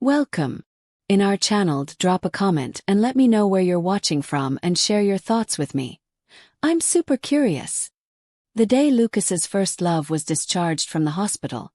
Welcome. In our channel, drop a comment and let me know where you're watching from and share your thoughts with me. I'm super curious. The day Lucas's first love was discharged from the hospital,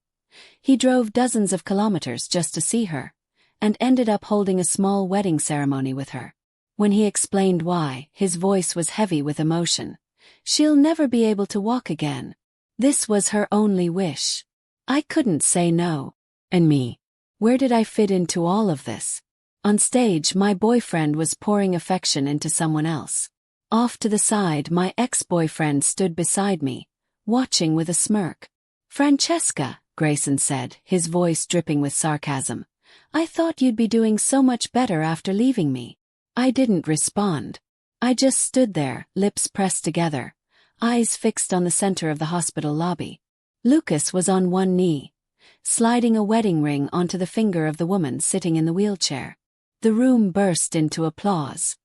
he drove dozens of kilometers just to see her, and ended up holding a small wedding ceremony with her. When he explained why, his voice was heavy with emotion. She'll never be able to walk again. This was her only wish. I couldn't say no. And me? Where did I fit into all of this? On stage, my boyfriend was pouring affection into someone else. Off to the side, my ex-boyfriend stood beside me, watching with a smirk. "Francesca," Grayson said, his voice dripping with sarcasm, "I thought you'd be doing so much better after leaving me." I didn't respond. I just stood there, lips pressed together, eyes fixed on the center of the hospital lobby. Lucas was on one knee, sliding a wedding ring onto the finger of the woman sitting in the wheelchair. The room burst into applause.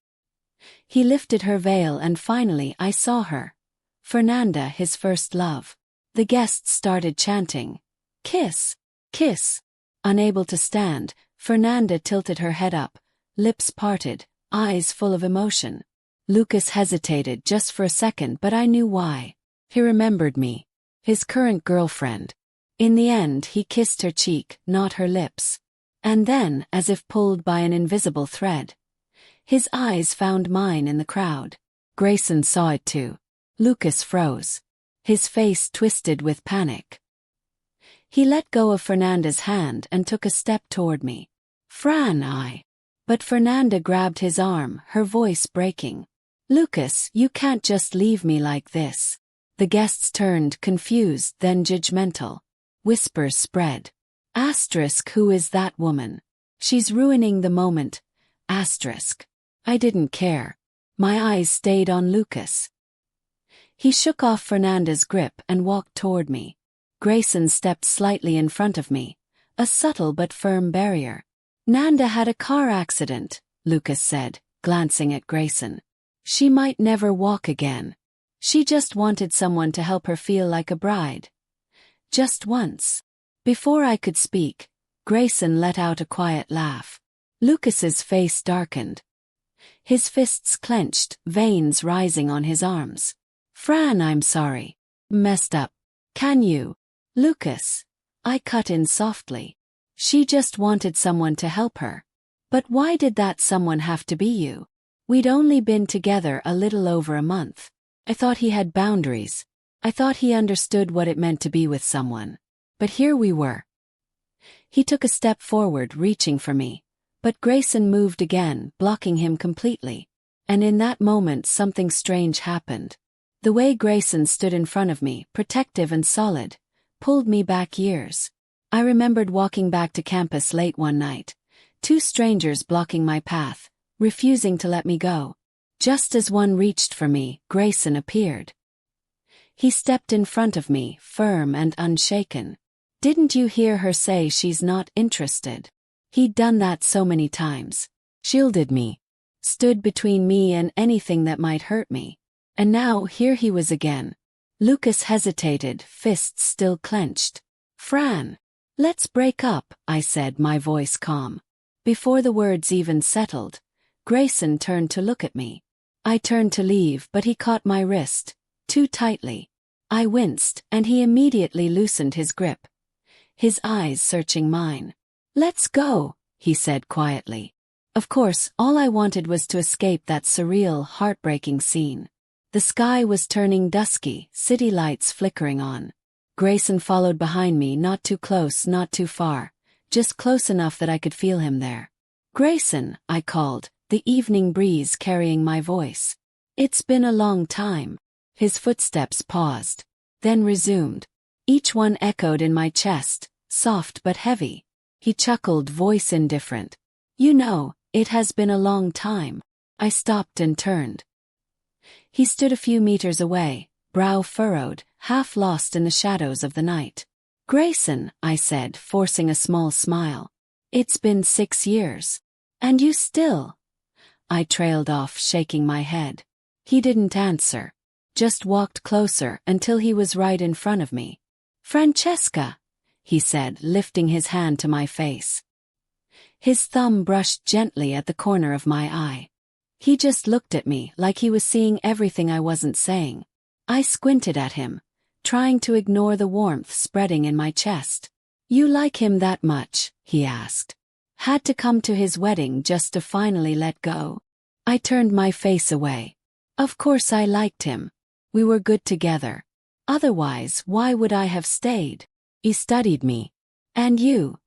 He lifted her veil and finally I saw her. Fernanda, his first love. The guests started chanting, "Kiss! Kiss!" Unable to stand, Fernanda tilted her head up, lips parted, eyes full of emotion. Lucas hesitated just for a second, but I knew why. He remembered me. His current girlfriend. In the end, he kissed her cheek, not her lips. And then, as if pulled by an invisible thread, his eyes found mine in the crowd. Grayson saw it too. Lucas froze. His face twisted with panic. He let go of Fernanda's hand and took a step toward me. But Fernanda grabbed his arm, her voice breaking. "Lucas, you can't just leave me like this." The guests turned, confused, then judgmental. Whispers spread. Who is that woman? She's ruining the moment. I didn't care. My eyes stayed on Lucas. He shook off Fernanda's grip and walked toward me. Grayson stepped slightly in front of me, a subtle but firm barrier. "Nanda had a car accident," Lucas said, glancing at Grayson. "She might never walk again. She just wanted someone to help her feel like a bride. Just once." Before I could speak, Grayson let out a quiet laugh. Lucas's face darkened. His fists clenched, veins rising on his arms. "Fran, I'm sorry. Messed up. Can you?" "Lucas." I cut in softly. "She just wanted someone to help her. But why did that someone have to be you? We'd only been together a little over a month. I thought he had boundaries. I thought he understood what it meant to be with someone. But here we were." He took a step forward, reaching for me. But Grayson moved again, blocking him completely. And in that moment something strange happened. The way Grayson stood in front of me, protective and solid, pulled me back years. I remembered walking back to campus late one night, two strangers blocking my path, refusing to let me go. Just as one reached for me, Grayson appeared. He stepped in front of me, firm and unshaken. "Didn't you hear her say she's not interested?" He'd done that so many times. Shielded me. Stood between me and anything that might hurt me. And now here he was again. Lucas hesitated, fists still clenched. "Fran, let's break up," I said, my voice calm. Before the words even settled, Grayson turned to look at me. I turned to leave, but he caught my wrist, too tightly. I winced, and he immediately loosened his grip, his eyes searching mine. "Let's go," he said quietly. Of course, all I wanted was to escape that surreal, heartbreaking scene. The sky was turning dusky, city lights flickering on. Grayson followed behind me, not too close, not too far, just close enough that I could feel him there. "Grayson," I called, the evening breeze carrying my voice. "It's been a long time." His footsteps paused, then resumed. Each one echoed in my chest, soft but heavy. He chuckled, voice indifferent. "You know, it has been a long time." I stopped and turned. He stood a few meters away, brow furrowed, half lost in the shadows of the night. "Grayson," I said, forcing a small smile. "It's been 6 years. And you still—" I trailed off, shaking my head. He didn't answer, just walked closer until he was right in front of me. "Francesca," he said, lifting his hand to my face. His thumb brushed gently at the corner of my eye. He just looked at me like he was seeing everything I wasn't saying. I squinted at him, trying to ignore the warmth spreading in my chest. "You like him that much?" he asked. "Had to come to his wedding just to finally let go?" I turned my face away. Of course I liked him. We were good together. Otherwise, why would I have stayed? He studied me. "And you?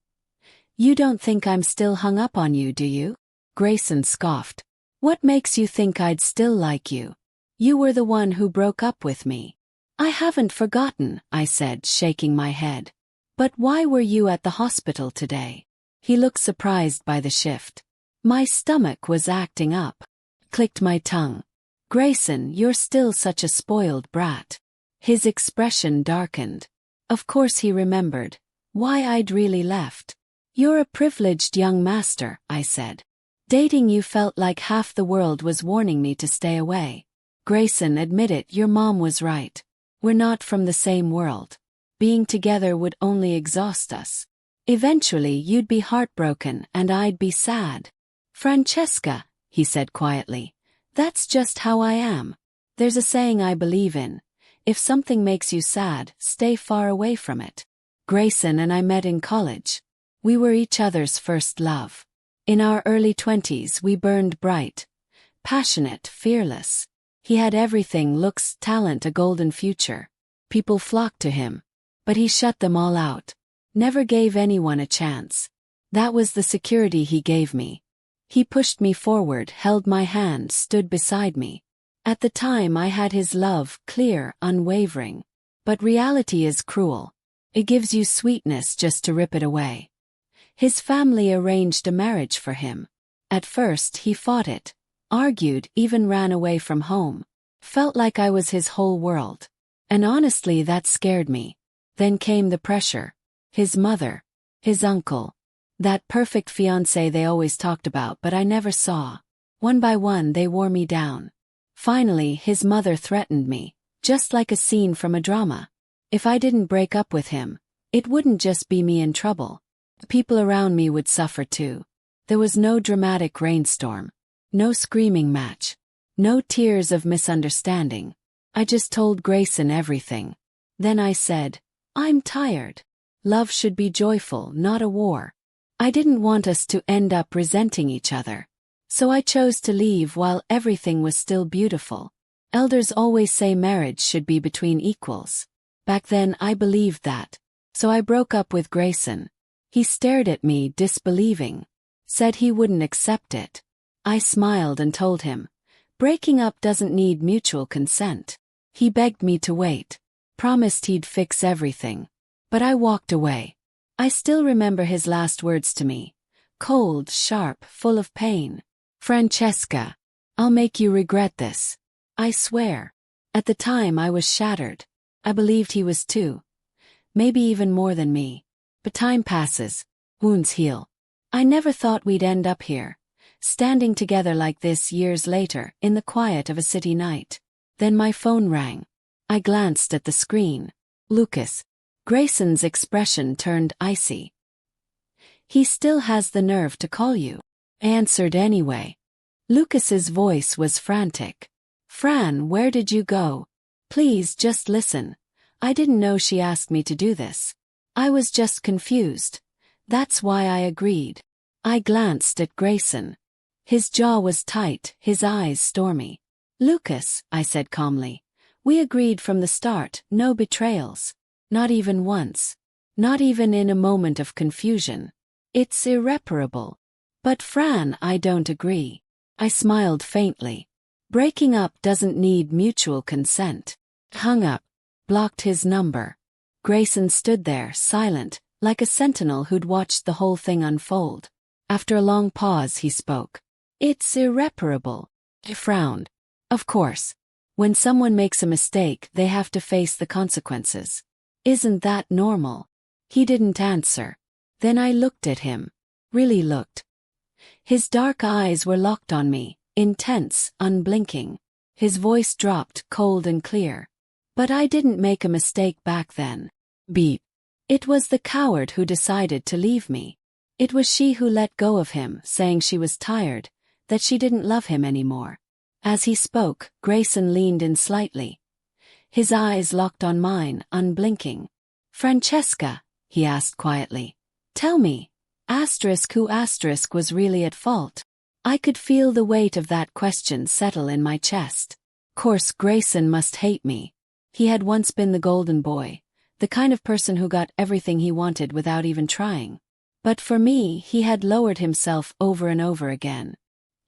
You don't think I'm still hung up on you, do you?" Grayson scoffed. "What makes you think I'd still like you? You were the one who broke up with me." "I haven't forgotten," I said, shaking my head. "But why were you at the hospital today?" He looked surprised by the shift. "My stomach was acting up." Clicked my tongue. "Grayson, you're still such a spoiled brat." His expression darkened. Of course he remembered why I'd really left. "You're a privileged young master," I said. "Dating you felt like half the world was warning me to stay away." Grayson admitted, "Your mom was right. We're not from the same world. Being together would only exhaust us. Eventually you'd be heartbroken and I'd be sad." "Francesca," he said quietly, "that's just how I am. There's a saying I believe in. If something makes you sad, stay far away from it." Grayson and I met in college. We were each other's first love. In our early 20s we burned bright, passionate, fearless. He had everything: looks, talent, a golden future. People flocked to him. But he shut them all out. Never gave anyone a chance. That was the security he gave me. He pushed me forward, held my hand, stood beside me. At the time I had his love, clear, unwavering. But reality is cruel. It gives you sweetness just to rip it away. His family arranged a marriage for him. At first he fought it, argued, even ran away from home. Felt like I was his whole world. And honestly, that scared me. Then came the pressure. His mother, his uncle. That perfect fiancé they always talked about, but I never saw. One by one they wore me down. Finally, his mother threatened me, just like a scene from a drama. If I didn't break up with him, it wouldn't just be me in trouble. The people around me would suffer too. There was no dramatic rainstorm. No screaming match. No tears of misunderstanding. I just told Grayson everything. Then I said, "I'm tired. Love should be joyful, not a war." I didn't want us to end up resenting each other. So I chose to leave while everything was still beautiful. Elders always say marriage should be between equals. Back then I believed that. So I broke up with Grayson. He stared at me, disbelieving. Said he wouldn't accept it. I smiled and told him, breaking up doesn't need mutual consent. He begged me to wait. Promised he'd fix everything. But I walked away. I still remember his last words to me. Cold, sharp, full of pain. "Francesca, I'll make you regret this. I swear." At the time I was shattered. I believed he was too. Maybe even more than me. But time passes. Wounds heal. I never thought we'd end up here, standing together like this years later, in the quiet of a city night. Then my phone rang. I glanced at the screen. "Lucas." Grayson's expression turned icy. "He still has the nerve to call you." I answered anyway. Lucas's voice was frantic. "Fran, where did you go? Please just listen. I didn't know she asked me to do this. I was just confused. That's why I agreed." I glanced at Grayson. His jaw was tight, his eyes stormy. "Lucas," I said calmly, "we agreed from the start, no betrayals. Not even once. Not even in a moment of confusion. It's irreparable." "But Fran, I don't agree." I smiled faintly. "Breaking up doesn't need mutual consent." Hung up. Blocked his number. Grayson stood there, silent, like a sentinel who'd watched the whole thing unfold. After a long pause he spoke. "It's irreparable." I frowned. Of course. When someone makes a mistake, they have to face the consequences. Isn't that normal? He didn't answer. Then I looked at him. Really looked. His dark eyes were locked on me, intense, unblinking. His voice dropped, cold and clear. "But I didn't make a mistake back then. Beep. It was the coward who decided to leave me. It was she who let go of him, saying she was tired, that she didn't love him anymore. As he spoke, Grayson leaned in slightly. His eyes locked on mine, unblinking. "Francesca," he asked quietly, "tell me, who was really at fault?" I could feel the weight of that question settle in my chest. Course Grayson must hate me. He had once been the golden boy, the kind of person who got everything he wanted without even trying. But for me, he had lowered himself over and over again.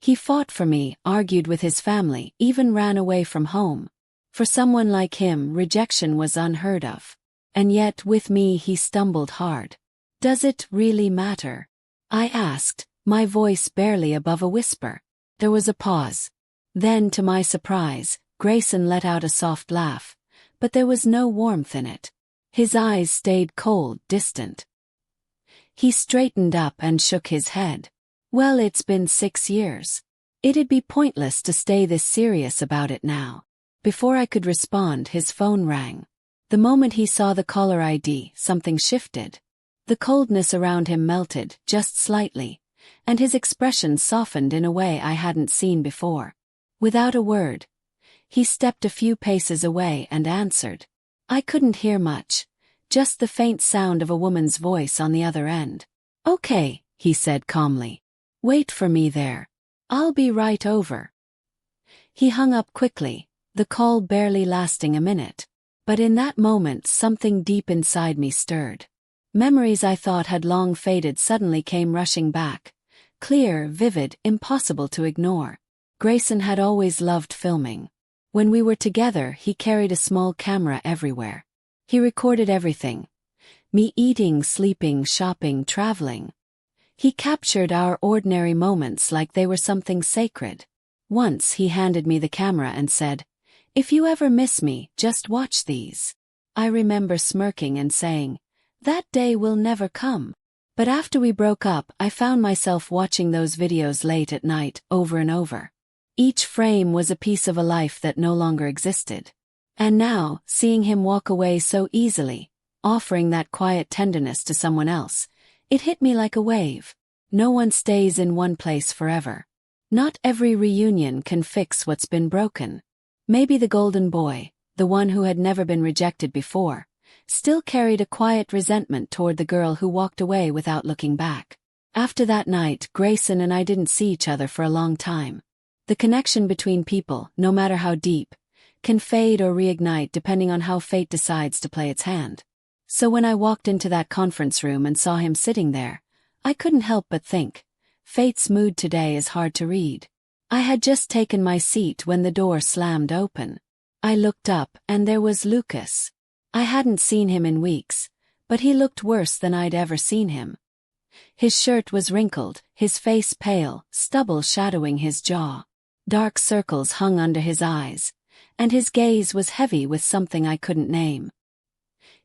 He fought for me, argued with his family, even ran away from home. For someone like him, rejection was unheard of. And yet, with me, he stumbled hard. "Does it really matter?" I asked, my voice barely above a whisper. There was a pause. Then, to my surprise, Grayson let out a soft laugh, but there was no warmth in it. His eyes stayed cold, distant. He straightened up and shook his head. "Well, it's been 6 years. It'd be pointless to stay this serious about it now." Before I could respond, his phone rang. The moment he saw the caller ID, something shifted. The coldness around him melted, just slightly, and his expression softened in a way I hadn't seen before. Without a word, he stepped a few paces away and answered. I couldn't hear much, just the faint sound of a woman's voice on the other end. "Okay," he said calmly. "Wait for me there. I'll be right over." He hung up quickly, the call barely lasting a minute. But in that moment something deep inside me stirred. Memories I thought had long faded suddenly came rushing back. Clear, vivid, impossible to ignore. Grayson had always loved filming. When we were together, he carried a small camera everywhere. He recorded everything. Me eating, sleeping, shopping, traveling. He captured our ordinary moments like they were something sacred. Once he handed me the camera and said, "If you ever miss me, just watch these." I remember smirking and saying, "That day will never come." But after we broke up, I found myself watching those videos late at night, over and over. Each frame was a piece of a life that no longer existed. And now, seeing him walk away so easily, offering that quiet tenderness to someone else, it hit me like a wave. No one stays in one place forever. Not every reunion can fix what's been broken. Maybe the golden boy, the one who had never been rejected before, still carried a quiet resentment toward the girl who walked away without looking back. After that night, Grayson and I didn't see each other for a long time. The connection between people, no matter how deep, can fade or reignite depending on how fate decides to play its hand. So when I walked into that conference room and saw him sitting there, I couldn't help but think, fate's mood today is hard to read. I had just taken my seat when the door slammed open. I looked up and there was Lucas. I hadn't seen him in weeks, but he looked worse than I'd ever seen him. His shirt was wrinkled, his face pale, stubble shadowing his jaw. Dark circles hung under his eyes, and his gaze was heavy with something I couldn't name.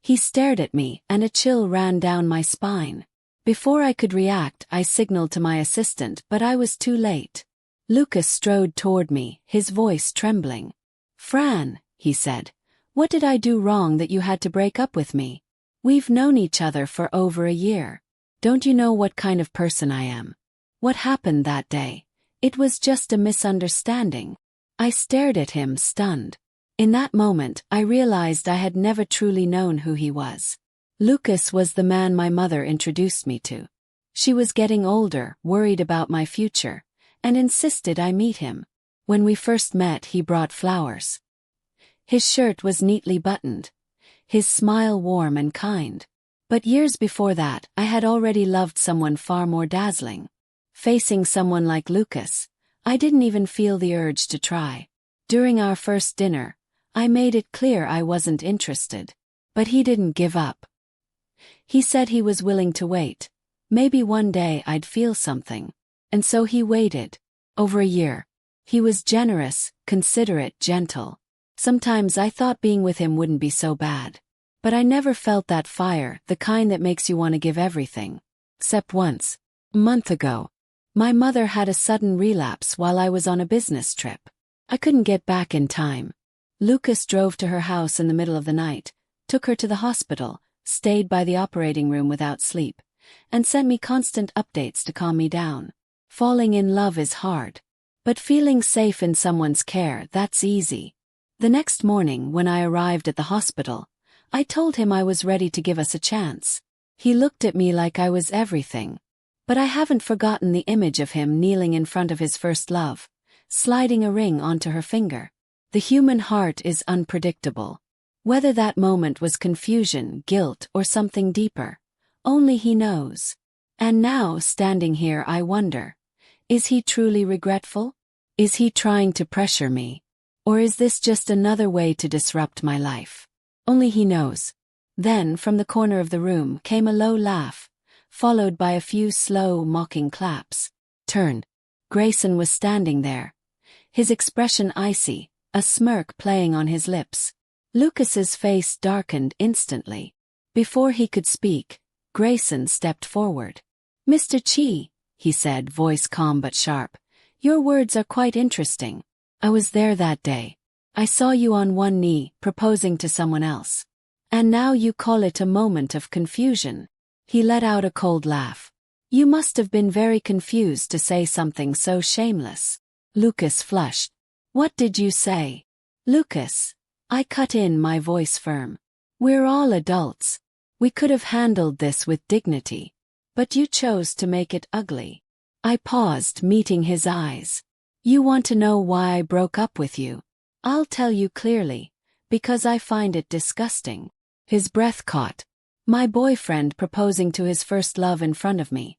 He stared at me, and a chill ran down my spine. Before I could react, I signaled to my assistant, but I was too late. Lucas strode toward me, his voice trembling. "Fran," he said, "what did I do wrong that you had to break up with me? We've known each other for over a year. Don't you know what kind of person I am? What happened that day? It was just a misunderstanding." I stared at him, stunned. In that moment, I realized I had never truly known who he was. Lucas was the man my mother introduced me to. She was getting older, worried about my future, and insisted I meet him. When we first met, he brought flowers. His shirt was neatly buttoned, his smile warm and kind. But years before that, I had already loved someone far more dazzling. Facing someone like Lucas, I didn't even feel the urge to try. During our first dinner, I made it clear I wasn't interested. But he didn't give up. He said he was willing to wait. Maybe one day I'd feel something. And so he waited. Over a year. He was generous, considerate, gentle. Sometimes I thought being with him wouldn't be so bad. But I never felt that fire, the kind that makes you want to give everything. Except once. A month ago. My mother had a sudden relapse while I was on a business trip. I couldn't get back in time. Lucas drove to her house in the middle of the night, took her to the hospital, stayed by the operating room without sleep, and sent me constant updates to calm me down. Falling in love is hard. But feeling safe in someone's care, that's easy. The next morning when I arrived at the hospital, I told him I was ready to give us a chance. He looked at me like I was everything. But I haven't forgotten the image of him kneeling in front of his first love, sliding a ring onto her finger. The human heart is unpredictable. Whether that moment was confusion, guilt, or something deeper, only he knows. And now, standing here, I wonder, is he truly regretful? Is he trying to pressure me? Or is this just another way to disrupt my life? Only he knows. Then, from the corner of the room came a low laugh, followed by a few slow, mocking claps. Turn. Grayson was standing there, his expression icy, a smirk playing on his lips. Lucas's face darkened instantly. Before he could speak, Grayson stepped forward. "Mr. Chi," he said, voice calm but sharp, "your words are quite interesting. I was there that day. I saw you on one knee, proposing to someone else. And now you call it a moment of confusion." He let out a cold laugh. "You must have been very confused to say something so shameless." Lucas flushed. "What did you say?" "Lucas," I cut in, my voice firm. "We're all adults. We could have handled this with dignity. But you chose to make it ugly." I paused, meeting his eyes. "You want to know why I broke up with you? I'll tell you clearly. Because I find it disgusting." His breath caught. My boyfriend proposing to his first love in front of me.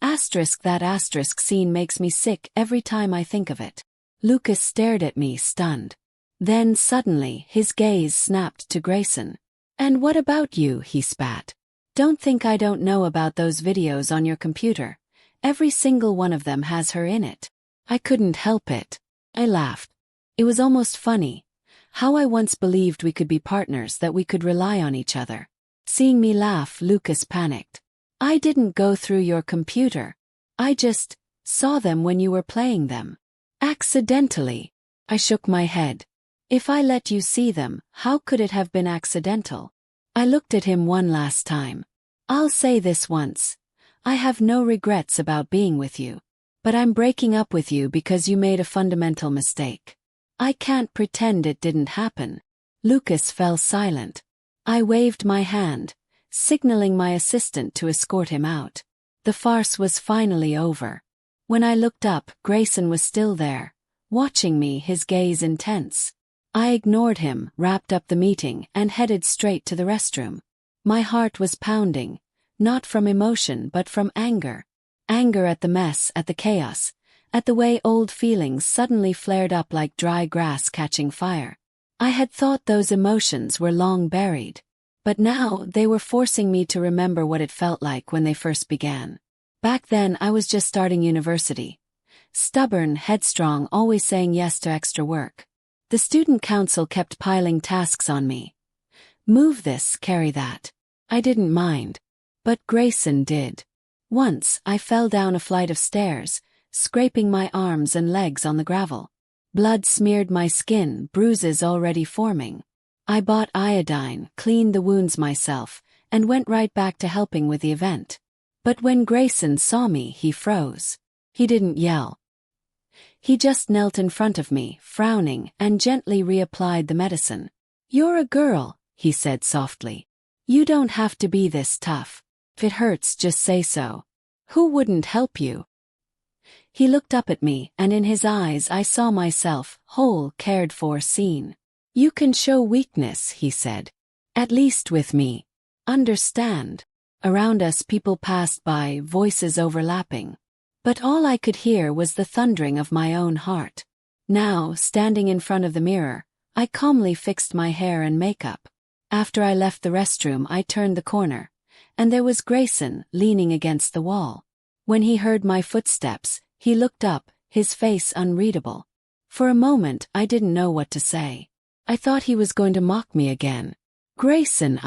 That asterisk scene makes me sick every time I think of it. Lucas stared at me, stunned. Then suddenly his gaze snapped to Grayson. "And what about you?" he spat. "Don't think I don't know about those videos on your computer. Every single one of them has her in it." I couldn't help it. I laughed. It was almost funny. How I once believed we could be partners, that we could rely on each other. Seeing me laugh, Lucas panicked. "I didn't go through your computer. I just saw them when you were playing them. Accidentally." I shook my head. "If I let you see them, how could it have been accidental?" I looked at him one last time. "I'll say this once. I have no regrets about being with you. But I'm breaking up with you because you made a fundamental mistake. I can't pretend it didn't happen." Lucas fell silent. I waved my hand, signaling my assistant to escort him out. The farce was finally over. When I looked up, Grayson was still there, watching me, his gaze intense. I ignored him, wrapped up the meeting, and headed straight to the restroom. My heart was pounding, not from emotion but from anger. Anger at the mess, at the chaos, at the way old feelings suddenly flared up like dry grass catching fire. I had thought those emotions were long buried. But now they were forcing me to remember what it felt like when they first began. Back then I was just starting university. Stubborn, headstrong, always saying yes to extra work. The student council kept piling tasks on me. Move this, carry that. I didn't mind. But Grayson did. Once, I fell down a flight of stairs, scraping my arms and legs on the gravel. Blood smeared my skin, bruises already forming. I bought iodine, cleaned the wounds myself, and went right back to helping with the event. But when Grayson saw me, he froze. He didn't yell. He just knelt in front of me, frowning, and gently reapplied the medicine. "You're a girl," he said softly. "You don't have to be this tough. If it hurts, just say so. Who wouldn't help you?" He looked up at me, and in his eyes I saw myself, whole, cared for, seen. "You can show weakness," he said. "At least with me. Understand." Around us people passed by, voices overlapping. But all I could hear was the thundering of my own heart. Now, standing in front of the mirror, I calmly fixed my hair and makeup. After I left the restroom, I turned the corner, and there was Grayson, leaning against the wall. When he heard my footsteps, he looked up, his face unreadable. For a moment, I didn't know what to say. I thought he was going to mock me again. "Grayson,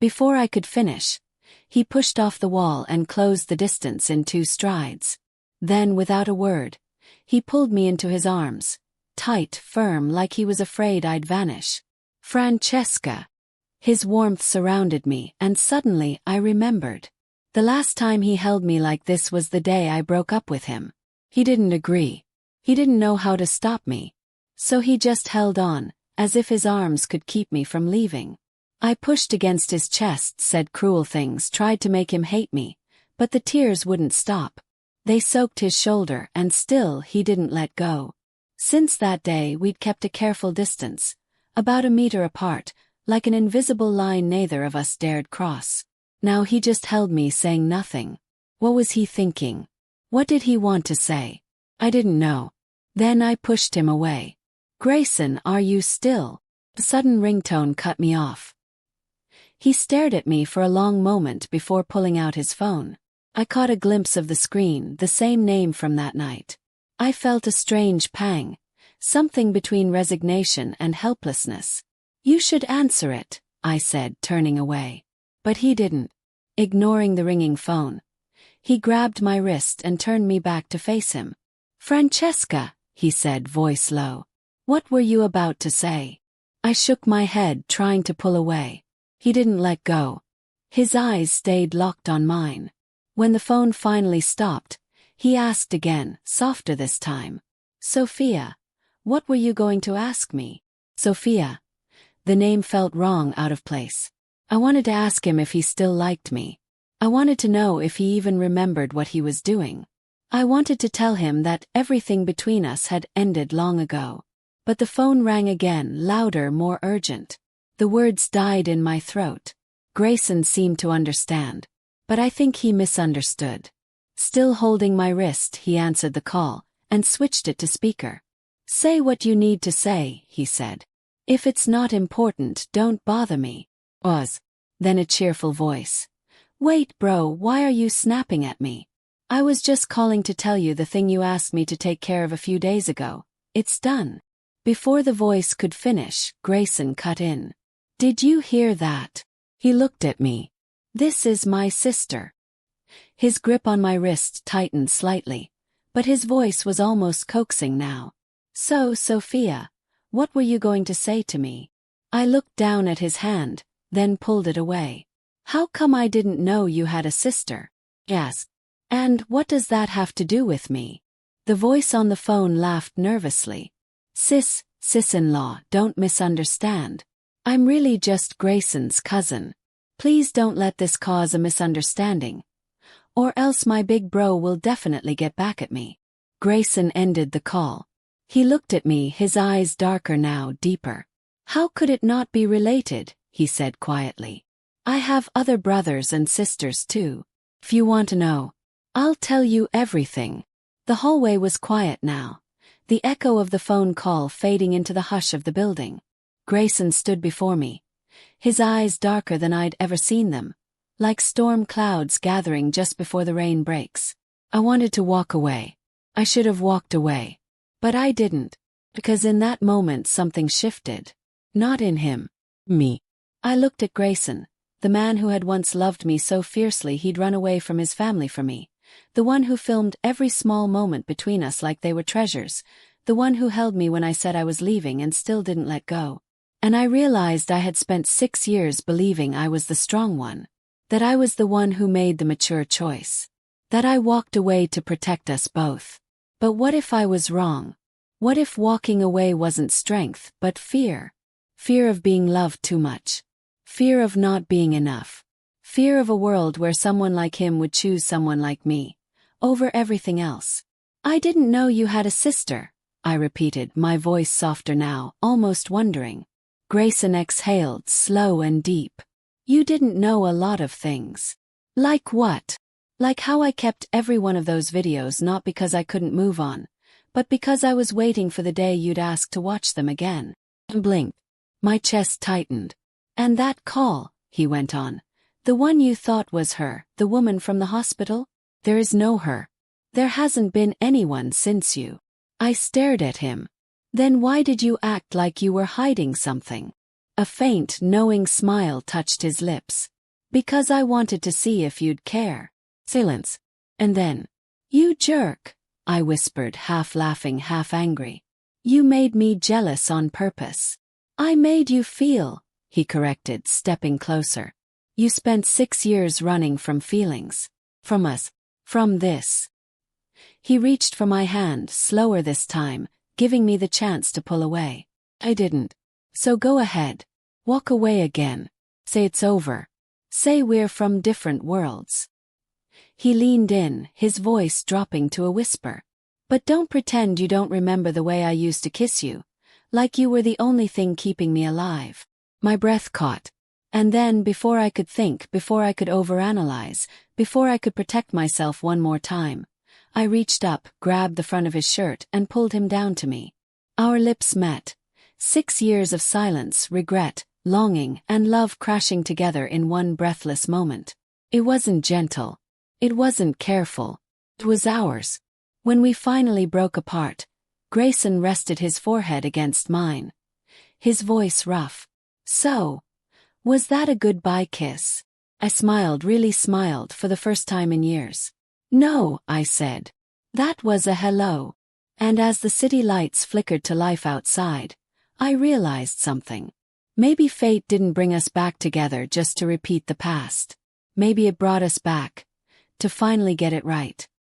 Before I could finish, he pushed off the wall and closed the distance in 2 strides. Then, without a word, he pulled me into his arms, tight, firm, like he was afraid I'd vanish. "Francesca." His warmth surrounded me, and suddenly I remembered. The last time he held me like this was the day I broke up with him. He didn't agree. He didn't know how to stop me. So he just held on, as if his arms could keep me from leaving. I pushed against his chest, said cruel things, tried to make him hate me, but the tears wouldn't stop. They soaked his shoulder and still he didn't let go. Since that day we'd kept a careful distance, about a meter apart, like an invisible line neither of us dared cross. Now he just held me saying nothing. What was he thinking? What did he want to say? I didn't know. Then I pushed him away. Grayson, are you still? The sudden ringtone cut me off. He stared at me for a long moment before pulling out his phone. I caught a glimpse of the screen, the same name from that night. I felt a strange pang, something between resignation and helplessness. You should answer it, I said, turning away. But he didn't. Ignoring the ringing phone, he grabbed my wrist and turned me back to face him. Francesca, he said, voice low. What were you about to say? I shook my head, trying to pull away. He didn't let go. His eyes stayed locked on mine. When the phone finally stopped, he asked again, softer this time. Sophia, what were you going to ask me? Sophia. The name felt wrong, out of place. I wanted to ask him if he still liked me. I wanted to know if he even remembered what he was doing. I wanted to tell him that everything between us had ended long ago. But the phone rang again, louder, more urgent. The words died in my throat. Grayson seemed to understand. But I think he misunderstood. Still holding my wrist, he answered the call, and switched it to speaker. Say what you need to say, he said. If it's not important, don't bother me. Then a cheerful voice. Wait, bro, why are you snapping at me? I was just calling to tell you the thing you asked me to take care of a few days ago. It's done. Before the voice could finish, Grayson cut in. Did you hear that? He looked at me. This is my sister. His grip on my wrist tightened slightly, but his voice was almost coaxing now. So, Sophia, what were you going to say to me? I looked down at his hand, then pulled it away. How come I didn't know you had a sister? Yes. And what does that have to do with me? The voice on the phone laughed nervously. Sis-in-law, don't misunderstand. I'm really just Grayson's cousin. Please don't let this cause a misunderstanding. Or else my big bro will definitely get back at me. Grayson ended the call. He looked at me, his eyes darker now, deeper. How could it not be related? He said quietly. I have other brothers and sisters too. If you want to know, I'll tell you everything. The hallway was quiet now, the echo of the phone call fading into the hush of the building. Grayson stood before me, his eyes darker than I'd ever seen them, like storm clouds gathering just before the rain breaks. I wanted to walk away. I should have walked away. But I didn't, because in that moment something shifted. Not in him. Me. I looked at Grayson, the man who had once loved me so fiercely he'd run away from his family for me, the one who filmed every small moment between us like they were treasures, the one who held me when I said I was leaving and still didn't let go. And I realized I had spent 6 years believing I was the strong one, that I was the one who made the mature choice, that I walked away to protect us both. But what if I was wrong? What if walking away wasn't strength, but fear? Fear of being loved too much. Fear of not being enough. Fear of a world where someone like him would choose someone like me, over everything else. I didn't know you had a sister, I repeated, my voice softer now, almost wondering. Grayson exhaled, slow and deep. You didn't know a lot of things. Like what? Like how I kept every one of those videos not because I couldn't move on, but because I was waiting for the day you'd ask to watch them again. And blinked. My chest tightened. And that call, he went on. The one you thought was her, the woman from the hospital? There is no her. There hasn't been anyone since you. I stared at him. Then why did you act like you were hiding something? A faint, knowing smile touched his lips. Because I wanted to see if you'd care. Silence. And then, you jerk, I whispered, half laughing, half angry. You made me jealous on purpose. I made you feel, he corrected, stepping closer. You spent 6 years running from feelings. From us. From this. He reached for my hand, slower this time, giving me the chance to pull away. I didn't. So go ahead. Walk away again. Say it's over. Say we're from different worlds. He leaned in, his voice dropping to a whisper. But don't pretend you don't remember the way I used to kiss you. Like you were the only thing keeping me alive. My breath caught. And then, before I could think, before I could overanalyze, before I could protect myself one more time, I reached up, grabbed the front of his shirt, and pulled him down to me. Our lips met. 6 years of silence, regret, longing, and love crashing together in one breathless moment. It wasn't gentle. It wasn't careful. It was ours. When we finally broke apart, Grayson rested his forehead against mine. His voice rough. So, was that a goodbye kiss? I smiled, really smiled, for the first time in years. No, I said. That was a hello. And as the city lights flickered to life outside, I realized something. Maybe fate didn't bring us back together just to repeat the past. Maybe it brought us back to finally get it right.